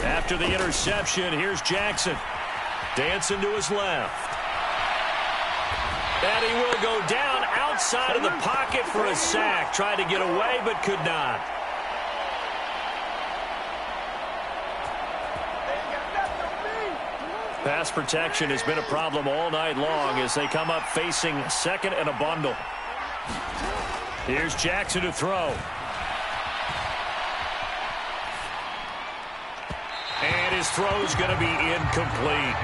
After the interception, here's Jackson. Dancing to his left. And he will go down outside of the pocket for a sack. Tried to get away, but could not. Pass protection has been a problem all night long as they come up facing second and a bundle. Here's Jackson to throw. And his throw's going to be incomplete.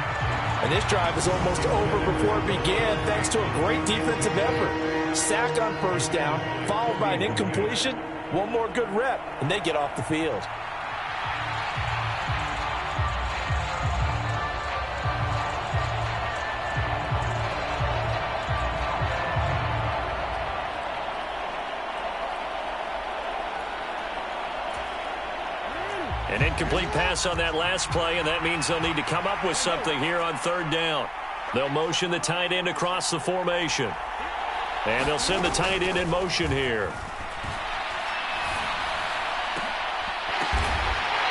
And this drive is almost over before it began thanks to a great defensive effort. Sack on first down, followed by an incompletion. One more good rep, and they get off the field. An incomplete pass on that last play, and that means they'll need to come up with something here on third down. They'll motion the tight end across the formation. And they'll send the tight end in motion here.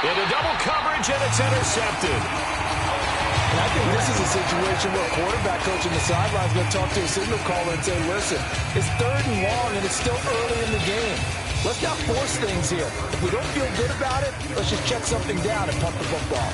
Into double coverage, and it's intercepted. And I think this is a situation where quarterback coach on the sideline is going to talk to a signal caller and say, listen, it's third and long, and it's still early in the game. Let's not force things here. If we don't feel good about it, let's just check something down and punt the football.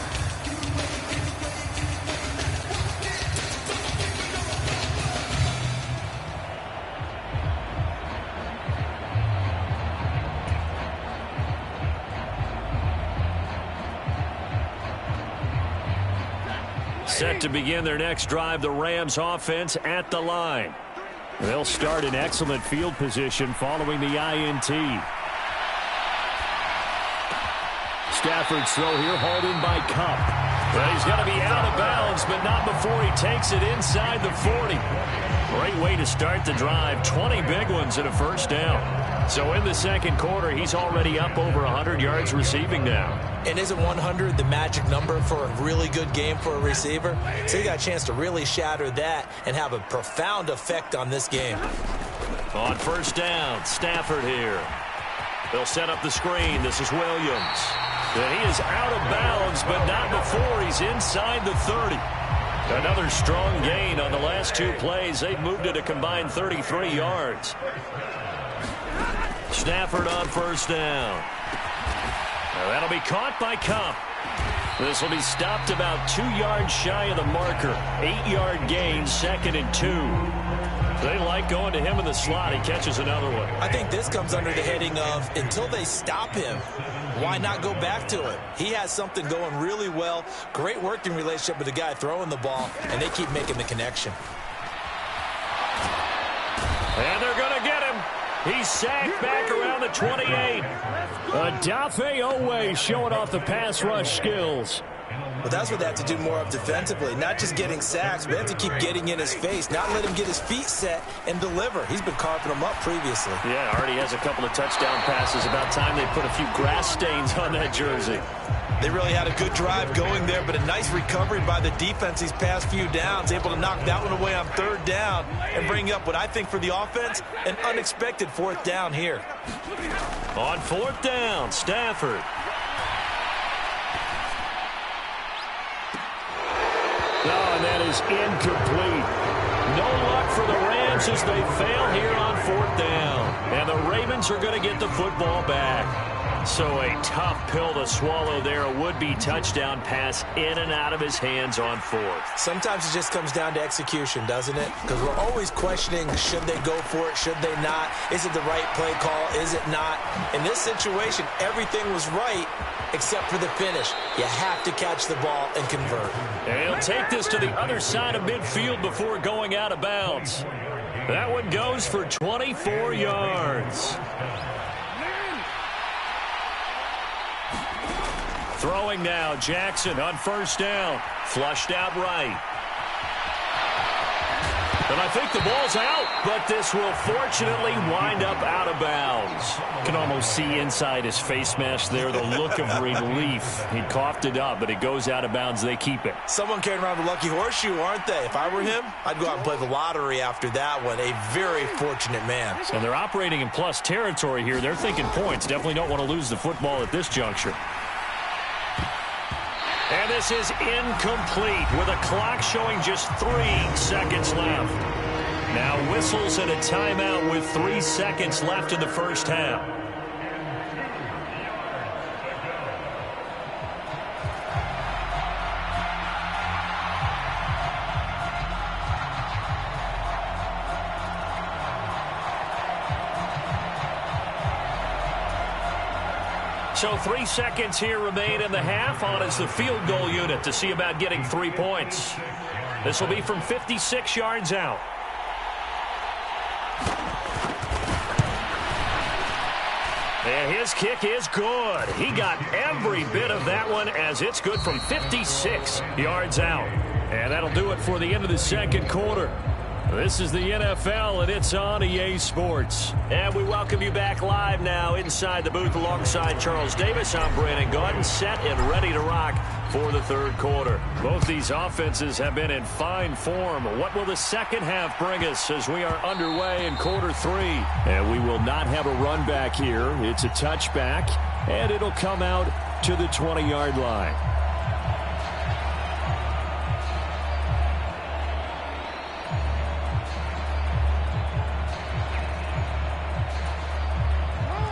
Set to begin their next drive, the Rams offense at the line. They'll start in excellent field position following the INT. Stafford's throw here hauled in by Kupp. Well, he's going to be out of bounds, but not before he takes it inside the 40. Great way to start the drive. 20 big ones and a first down. So in the second quarter, he's already up over 100 yards receiving now. And isn't 100 the magic number for a really good game for a receiver? So he got a chance to really shatter that and have a profound effect on this game. On first down, Stafford here. They'll set up the screen. This is Williams. And he is out of bounds, but not before he's inside the 30. Another strong gain on the last two plays. They've moved it a combined 33 yards. Stafford on first down. Now that'll be caught by Kupp. This will be stopped about 2 yards shy of the marker. 8-yard gain, second and 2. They like going to him in the slot. He catches another one. I think this comes under the heading of until they stop him, why not go back to it? He has something going really well. Great working relationship with the guy throwing the ball, and they keep making the connection. And they're going to get him. He's sacked back around the 28. Odafe Oweh showing off the pass rush skills. Well, that's what they have to do more of defensively. Not just getting sacks, but they have to keep getting in his face, not let him get his feet set and deliver. He's been carving them up previously. Yeah, already has a couple of touchdown passes. About time they put a few grass stains on that jersey. They really had a good drive going there, but a nice recovery by the defense these past few downs, able to knock that one away on third down and bring up what I think for the offense, an unexpected fourth down here. On fourth down, Stafford. Oh, and that is incomplete. No luck for the Rams as they fail here on fourth down. And the Ravens are going to get the football back. So a tough pill to swallow there. A would-be touchdown pass in and out of his hands on fourth. Sometimes it just comes down to execution, doesn't it? Because we're always questioning, should they go for it, should they not? Is it the right play call, is it not? In this situation, everything was right except for the finish. You have to catch the ball and convert. And he'll take this to the other side of midfield before going out of bounds. That one goes for 24 yards. Throwing now, Jackson on first down. Flushed out right. And I think the ball's out, but this will fortunately wind up out of bounds. You can almost see inside his face mask there the look of relief. He coughed it up, but it goes out of bounds. They keep it. Someone carrying around a lucky horseshoe, aren't they? If I were him, I'd go out and play the lottery after that one. A very fortunate man. And they're operating in plus territory here. They're thinking points. Definitely don't want to lose the football at this juncture. And this is incomplete with a clock showing just 3 seconds left. Now whistles and a timeout with 3 seconds left in the first half. So 3 seconds here remain in the half. On is the field goal unit to see about getting 3 points. This will be from 56 yards out. And his kick is good. He got every bit of that one as it's good from 56 yards out. And that'll do it for the end of the second quarter. This is the NFL, and it's on EA Sports. And we welcome you back live now inside the booth alongside Charles Davis. I'm Brandon Gaudin, set and ready to rock for the third quarter. Both these offenses have been in fine form. What will the second half bring us as we are underway in quarter 3? And we will not have a run back here. It's a touchback, and it'll come out to the 20-yard line.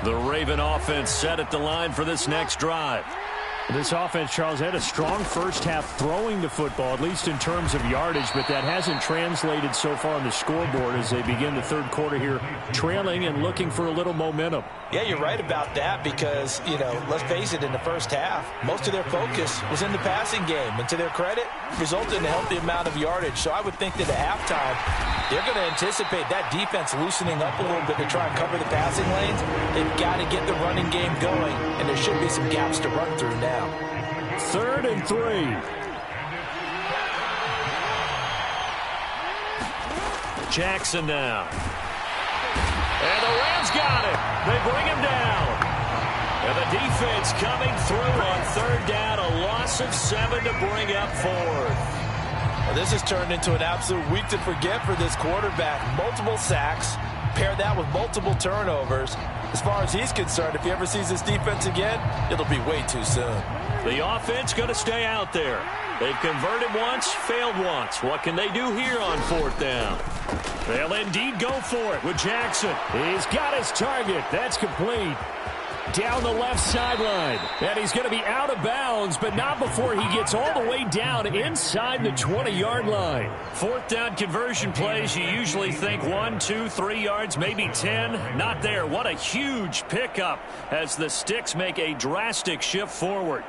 The Raven offense set at the line for this next drive. This offense, Charles, had a strong first half throwing the football, at least in terms of yardage, but that hasn't translated so far on the scoreboard as they begin the third quarter here, trailing and looking for a little momentum. Yeah, you're right about that because, let's face it, in the first half, most of their focus was in the passing game. And to their credit, resulted in a healthy amount of yardage. So I would think that at halftime, they're going to anticipate that defense loosening up a little bit to try and cover the passing lanes. They've got to get the running game going, and there should be some gaps to run through now. 3rd and 3. Jackson now. And the Rams got it. They bring him down. And the defense coming through on 3rd down. A loss of 7 to bring up 4th. Well, this has turned into an absolute week to forget for this quarterback. Multiple sacks. Pair that with multiple turnovers. As far as he's concerned, if he ever sees this defense again, it'll be way too soon. The offense going to stay out there. They've converted once, failed once. What can they do here on 4th down? They'll indeed go for it with Jackson. He's got his target. That's complete. Down the left sideline. And he's going to be out of bounds, but not before he gets all the way down inside the 20-yard line. 4th down conversion plays, you usually think 1, 2, 3 yards, maybe 10. Not there. What a huge pickup as the sticks make a drastic shift forward.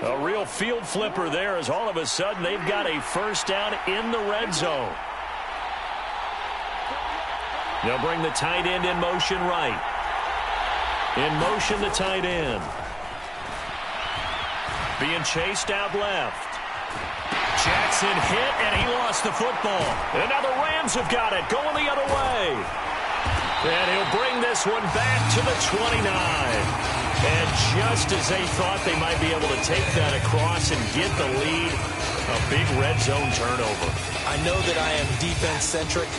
A real field flipper there as all of a sudden they've got a first down in the red zone. They'll bring the tight end in motion right. In motion, the tight end. Being chased out left. Jackson hit, and he lost the football. And now the Rams have got it, going the other way. And he'll bring this one back to the 29. And just as they thought they might be able to take that across and get the lead, a big red zone turnover. I know that I am defense-centric,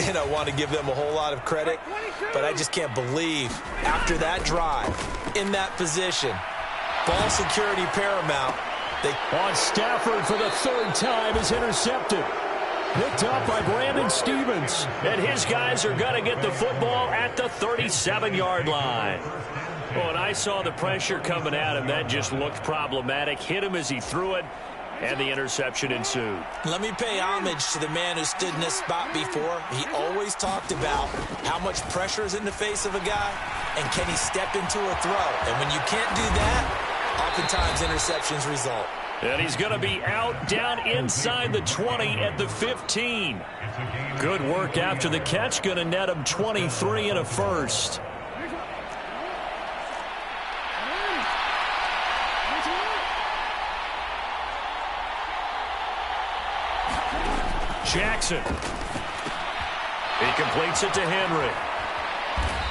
and I want to give them a whole lot of credit, but I just can't believe after that drive, in that position, ball security paramount. On Stafford for the 3rd time is intercepted. Picked up by Brandon Stephens. And his guys are going to get the football at the 37-yard line. Well, and I saw the pressure coming at him. That just looked problematic. Hit him as he threw it, and the interception ensued. Let me pay homage to the man who stood in this spot before. He always talked about how much pressure is in the face of a guy, and can he step into a throw. And when you can't do that, oftentimes interceptions result. And he's going to be out down inside the 20 at the 15. Good work after the catch. Going to net him 23 and a first. Jackson. He completes it to Henry.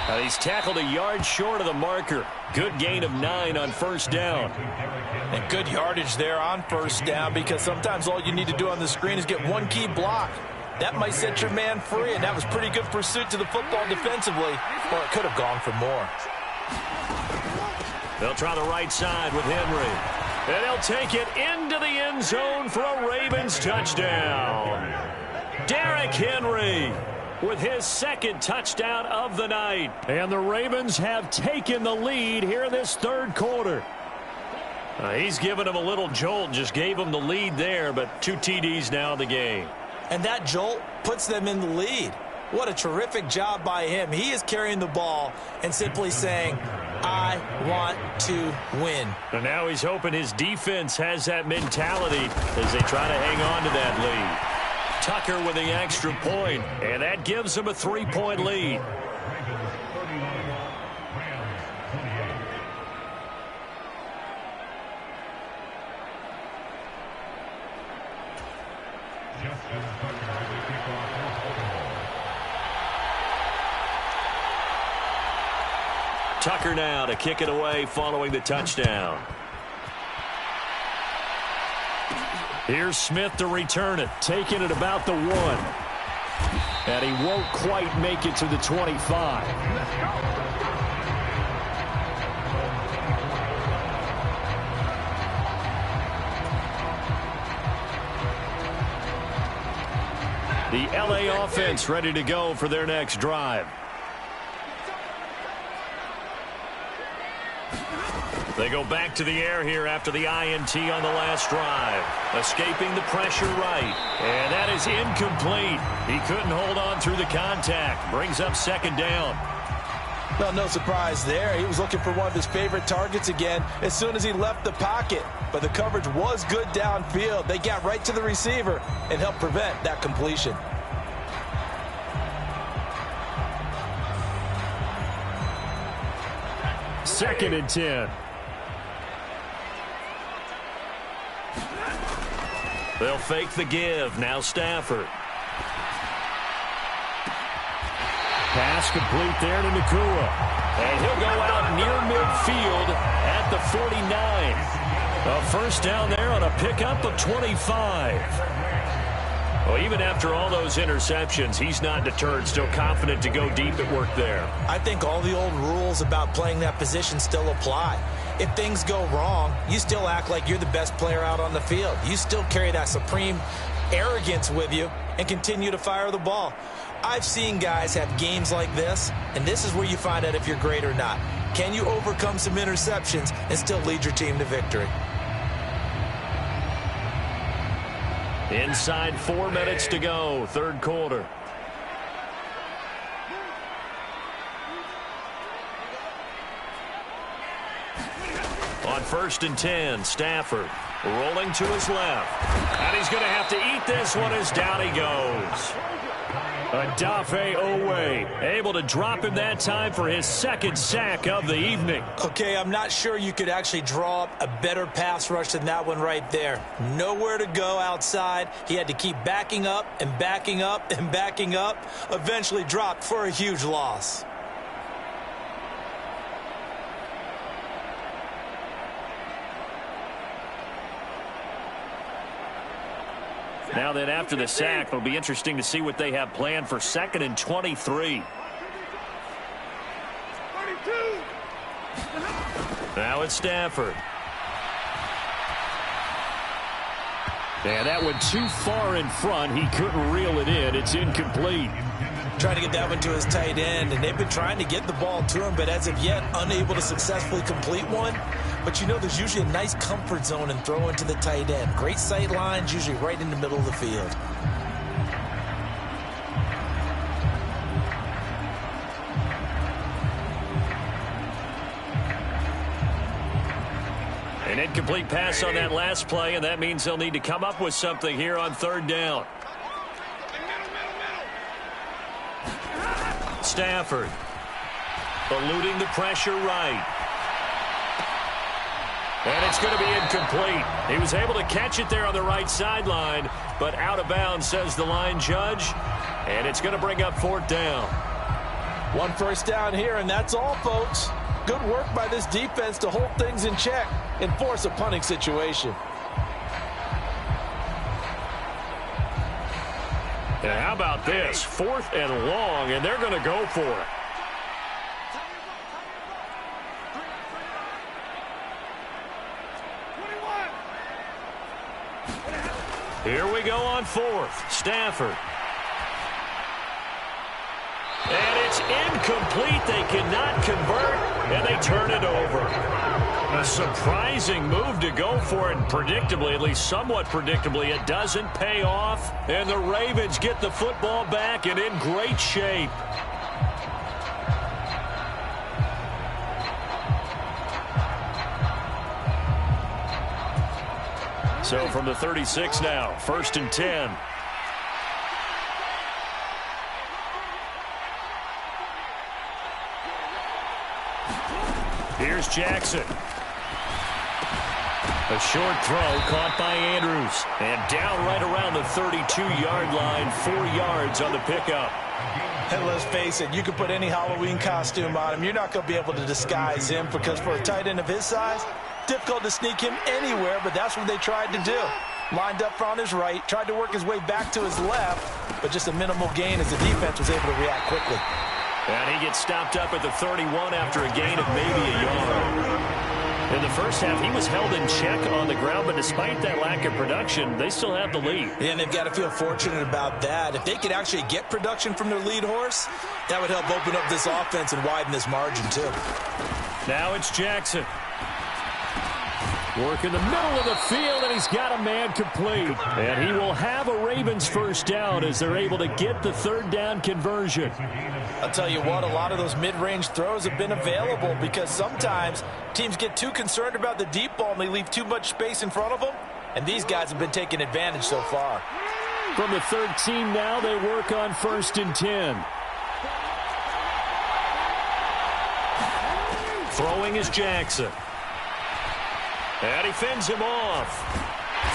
And he's tackled a yard short of the marker. Good gain of 9 on first down. And good yardage there on first down because sometimes all you need to do on the screen is get one key block. That might set your man free, and that was pretty good pursuit to the football defensively, or it could have gone for more. They'll try the right side with Henry. And they'll take it into the end zone for a Ravens touchdown. Derrick Henry with his second touchdown of the night. And the Ravens have taken the lead here in this third quarter. He's given him a little jolt, just gave him the lead there, but 2 TDs now in the game. And that jolt puts them in the lead. What a terrific job by him. He is carrying the ball and simply saying, I want to win. And now he's hoping his defense has that mentality as they try to hang on to that lead. Tucker with the extra point, and that gives him a 3-point lead. Tucker now to kick it away following the touchdown. Here's Smith to return it, taking it about the 1. And he won't quite make it to the 25. The LA offense ready to go for their next drive. They go back to the air here after the INT on the last drive. Escaping the pressure right. And that is incomplete. He couldn't hold on through the contact. Brings up second down. Well, no surprise there. He was looking for one of his favorite targets again as soon as he left the pocket. But the coverage was good downfield. They got right to the receiver and helped prevent that completion. Second and 10. They'll fake the give. Now Stafford. Pass complete there to Nakua. And he'll go out near midfield at the 49. A first down there on a pickup of 25. Well, even after all those interceptions, he's not deterred, still confident to go deep at work there. I think all the old rules about playing that position still apply. If things go wrong, you still act like you're the best player out on the field. You still carry that supreme arrogance with you and continue to fire the ball. I've seen guys have games like this, and this is where you find out if you're great or not. Can you overcome some interceptions and still lead your team to victory? Inside 4 minutes to go, third quarter. On 1st and 10, Stafford rolling to his left. And he's going to have to eat this one as down he goes. Odafe Oweh able to drop him that time for his second sack of the evening. Okay, I'm not sure you could actually draw up a better pass rush than that one right there. Nowhere to go outside. He had to keep backing up and backing up and backing up. Eventually dropped for a huge loss. Now then, after the sack, it'll be interesting to see what they have planned for 2nd and 23. Now it's Stafford. And that went too far in front. He couldn't reel it in. It's incomplete. Trying to get that one to his tight end, and they've been trying to get the ball to him, but as of yet, unable to successfully complete one. But you know there's usually a nice comfort zone in throwing to the tight end. Great sight lines, usually right in the middle of the field. An incomplete pass on that last play, and that means they'll need to come up with something here on 3rd down. Stafford eluding the pressure right. And it's going to be incomplete. He was able to catch it there on the right sideline, but out of bounds, says the line judge. And it's going to bring up 4th down. 1 first down here, and that's all, folks. Good work by this defense to hold things in check and force a punting situation. And how about this? 4th and long, and they're going to go for it. Here we go on 4th. Stafford. And it's incomplete. They cannot convert, and they turn it over. A surprising move to go for it, and predictably, at least somewhat predictably, it doesn't pay off. And the Ravens get the football back and in great shape. So from the 36 now, 1st and 10. Here's Jackson. A short throw caught by Andrews. And down right around the 32-yard line, 4 yards on the pickup. And let's face it, you can put any Halloween costume on him. You're not going to be able to disguise him because for a tight end of his size, difficult to sneak him anywhere, but that's what they tried to do. Lined up on his right, tried to work his way back to his left, but just a minimal gain as the defense was able to react quickly. And he gets stopped up at the 31 after a gain of maybe a yard. In the first half, he was held in check on the ground, but despite that lack of production, they still have the lead. Yeah, and they've got to feel fortunate about that. If they could actually get production from their lead horse, that would help open up this offense and widen this margin, too. Now it's Jackson. Work in the middle of the field, and he's got a man complete. And he will have a Ravens first down as they're able to get the 3rd down conversion. I'll tell you what, a lot of those mid-range throws have been available because sometimes teams get too concerned about the deep ball and they leave too much space in front of them. And these guys have been taking advantage so far. From the 13 now, they work on 1st and 10. Throwing is Jackson. And he fends him off.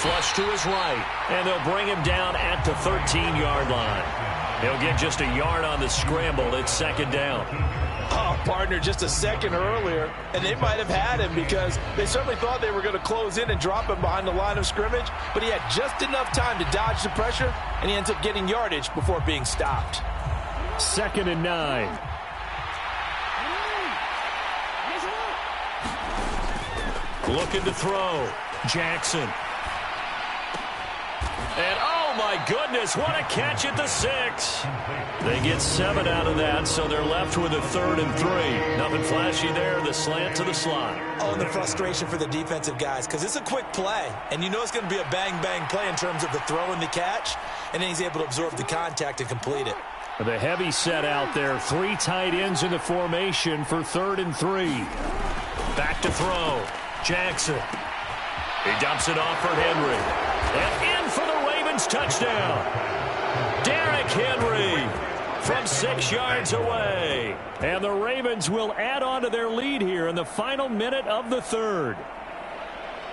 Flush to his right. And they'll bring him down at the 13-yard line. He'll get just a yard on the scramble. It's 2nd down. Oh, partner, just a second earlier, and they might have had him because they certainly thought they were going to close in and drop him behind the line of scrimmage, but he had just enough time to dodge the pressure, and he ends up getting yardage before being stopped. 2nd and 9. Looking to throw. Jackson. And oh my goodness, what a catch at the 6. They get 7 out of that, so they're left with a 3rd and 3. Nothing flashy there, the slant to the slot. Oh, and the frustration for the defensive guys because it's a quick play, and you know it's going to be a bang-bang play in terms of the throw and the catch, and then he's able to absorb the contact and complete it. The heavy set out there, 3 tight ends in the formation for 3rd and 3. Back to throw. Jackson. He dumps it off for Henry. And in for the Ravens touchdown. Derrick Henry from 6 yards away. And the Ravens will add on to their lead here in the final minute of the 3rd.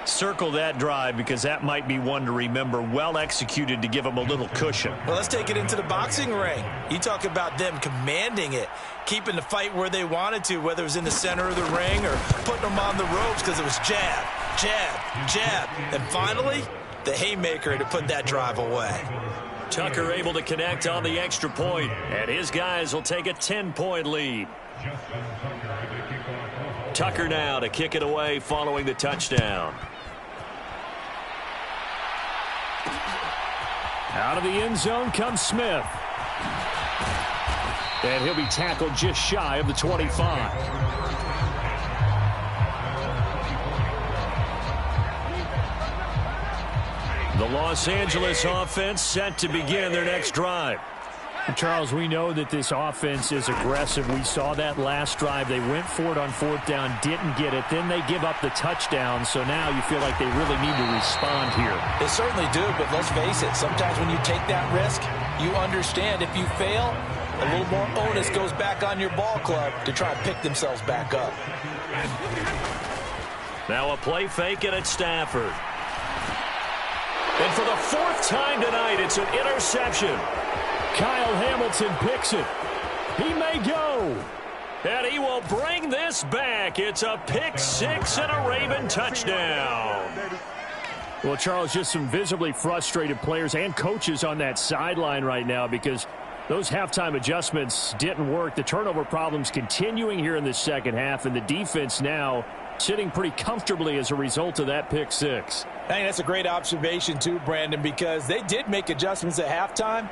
Circle that drive because that might be one to remember. Well executed to give them a little cushion. Well, let's take it into the boxing ring. You talk about them commanding it, keeping the fight where they wanted to, whether it was in the center of the ring or putting them on the ropes because it was jab, jab, jab. And finally, the haymaker to put that drive away. Tucker able to connect on the extra point, and his guys will take a 10-point lead. Tucker now to kick it away following the touchdown. Out of the end zone comes Smith. And he'll be tackled just shy of the 25. The Los Angeles offense set to begin their next drive. Charles, we know that this offense is aggressive. We saw that last drive. They went for it on 4th down, didn't get it. Then they give up the touchdown. So now you feel like they really need to respond here. They certainly do, but let's face it. Sometimes when you take that risk, you understand if you fail, a little more onus goes back on your ball club to try and pick themselves back up. Now a play fake and it's Stafford. And for the 4th time tonight, it's an interception. Kyle Hamilton picks it. He may go. And he will bring this back. It's a pick 6 and a Raven touchdown. Well, Charles, just some visibly frustrated players and coaches on that sideline right now because those halftime adjustments didn't work. The turnover problems continuing here in the second half, and the defense now sitting pretty comfortably as a result of that pick six. I think that's a great observation too, Brandon, because they did make adjustments at halftime.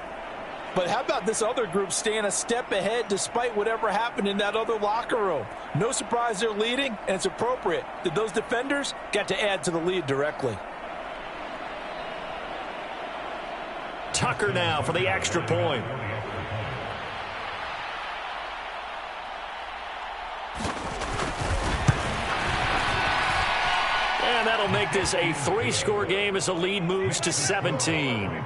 But how about this other group staying a step ahead despite whatever happened in that other locker room? No surprise they're leading, and it's appropriate that those defenders got to add to the lead directly. Tucker now for the extra point. And that'll make this a 3-score game as the lead moves to 17.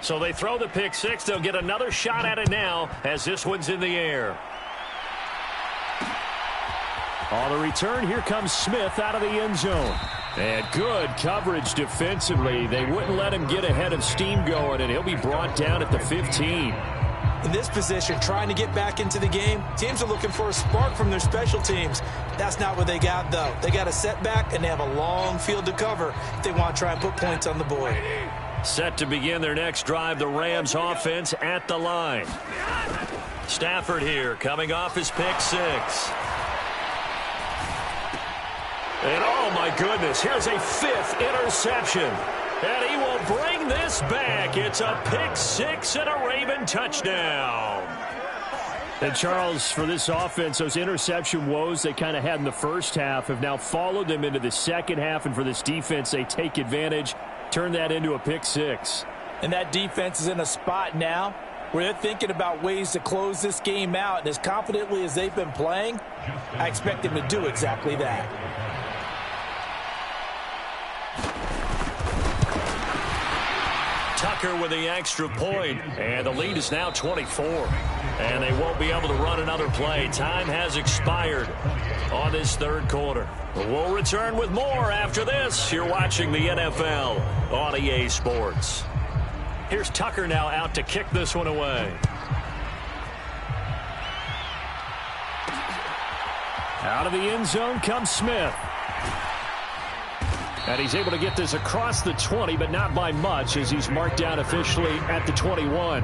So they throw the pick six. They'll get another shot at it now as this one's in the air. On the return, here comes Smith out of the end zone. And good coverage defensively. They wouldn't let him get ahead of steam going, and he'll be brought down at the 15. In this position, trying to get back into the game, teams are looking for a spark from their special teams. That's not what they got, though. They got a setback, and they have a long field to cover if they want to try and put points on the board. Set to begin their next drive, the Rams offense at the line. Stafford here coming off his pick six. And oh my goodness, here's a 5th interception. And he will bring this back. It's a pick six and a Raven touchdown. And Charles, for this offense, those interception woes they kind of had in the first half have now followed them into the second half. And for this defense, they take advantage, turn that into a pick six. And that defense is in a spot now where they're thinking about ways to close this game out. And as confidently as they've been playing, I expect them to do exactly that. Tucker with the extra point, and the lead is now 24. And they won't be able to run another play. Time has expired on this third quarter. We'll return with more after this. You're watching the NFL on EA Sports. Here's Tucker now out to kick this one away. Out of the end zone comes Smith. And he's able to get this across the 20, but not by much as he's marked down officially at the 21.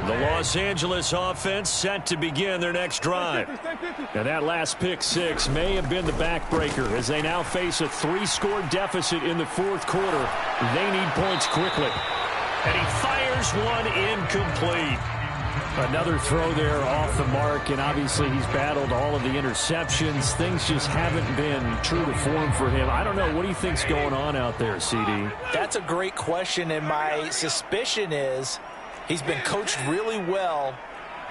The Los Angeles offense set to begin their next drive. And that last pick six may have been the backbreaker as they now face a 3-score deficit in the fourth quarter. They need points quickly. And he fires one incomplete. Another throw there off the mark, and obviously he's battled all of the interceptions. Things just haven't been true to form for him. I don't know. What do you think's going on out there, CD? That's a great question, and my suspicion is he's been coached really well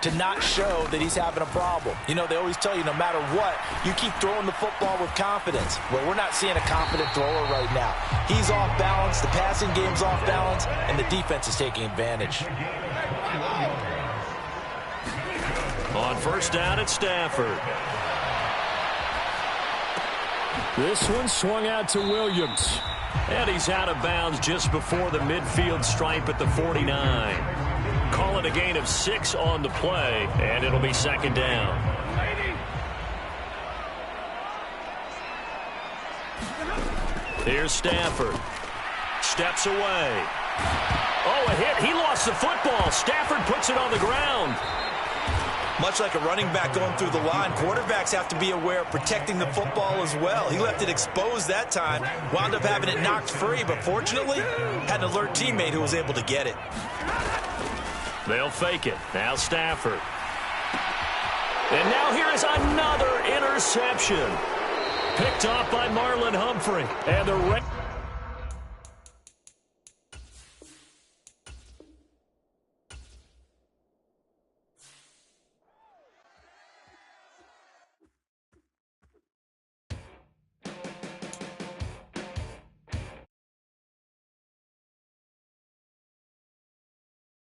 to not show that he's having a problem. You know, they always tell you no matter what, you keep throwing the football with confidence. Well, we're not seeing a confident thrower right now. He's off balance, the passing game's off balance, and the defense is taking advantage. On first down at Stafford. This one swung out to Williams. And he's out of bounds just before the midfield stripe at the 49. Call it a gain of 6 on the play, and it'll be second down. Here's Stafford. Steps away. Oh, a hit. He lost the football. Stafford puts it on the ground. Much like a running back going through the line, quarterbacks have to be aware of protecting the football as well. He left it exposed that time, wound up having it knocked free, but fortunately, had an alert teammate who was able to get it. They'll fake it. Now Stafford. And now here is another interception. Picked off by Marlon Humphrey. And the